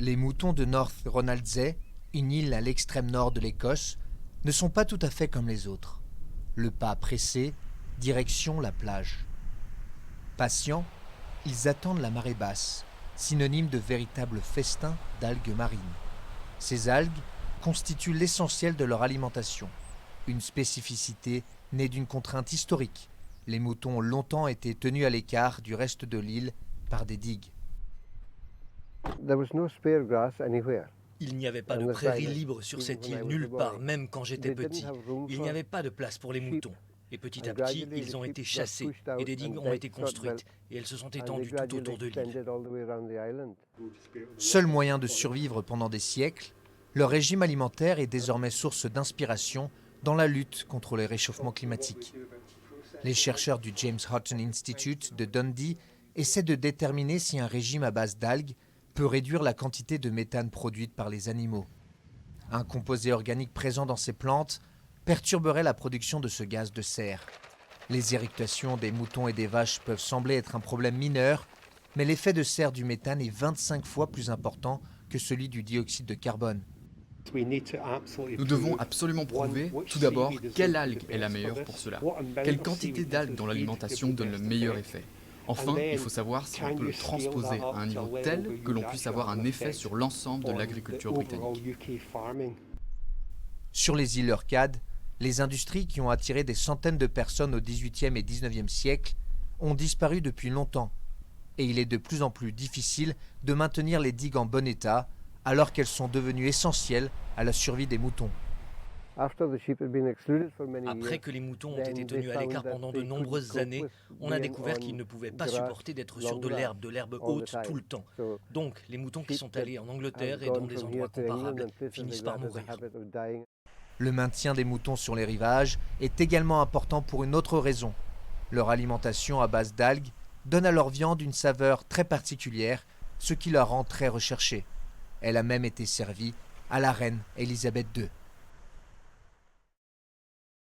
Les moutons de North Ronaldsay, une île à l'extrême nord de l'Écosse, ne sont pas tout à fait comme les autres. Le pas pressé, direction la plage. Patients, ils attendent la marée basse, synonyme de véritable festin d'algues marines. Ces algues constituent l'essentiel de leur alimentation, une spécificité née d'une contrainte historique. Les moutons ont longtemps été tenus à l'écart du reste de l'île par des digues. Il n'y avait pas de prairie libre sur cette île nulle part, même quand j'étais petit. Il n'y avait pas de place pour les moutons. Et petit à petit, ils ont été chassés et des digues ont été construites et elles se sont étendues tout autour de l'île. Seul moyen de survivre pendant des siècles, leur régime alimentaire est désormais source d'inspiration dans la lutte contre le réchauffement climatique. Les chercheurs du James Hutton Institute de Dundee essaient de déterminer si un régime à base d'algues peut réduire la quantité de méthane produite par les animaux. Un composé organique présent dans ces plantes perturberait la production de ce gaz de serre. Les éructations des moutons et des vaches peuvent sembler être un problème mineur, mais l'effet de serre du méthane est 25 fois plus important que celui du dioxyde de carbone. Nous devons absolument prouver, tout d'abord, quelle algue est la meilleure pour cela. Quelle quantité d'algues dans l'alimentation donne le meilleur effet. Enfin, il faut savoir si on peut le transposer à un niveau tel que l'on puisse avoir un effet sur l'ensemble de l'agriculture britannique. Sur les îles Orcades, les industries qui ont attiré des centaines de personnes au XVIIIe et XIXe siècle ont disparu depuis longtemps. Et il est de plus en plus difficile de maintenir les digues en bon état alors qu'elles sont devenues essentielles à la survie des moutons. Après que les moutons ont été tenus à l'écart pendant de nombreuses années, on a découvert qu'ils ne pouvaient pas supporter d'être sur de l'herbe haute tout le temps. Donc, les moutons qui sont allés en Angleterre et dans des endroits comparables finissent par mourir. Le maintien des moutons sur les rivages est également important pour une autre raison. Leur alimentation à base d'algues donne à leur viande une saveur très particulière, ce qui la rend très recherchée. Elle a même été servie à la reine Élisabeth II.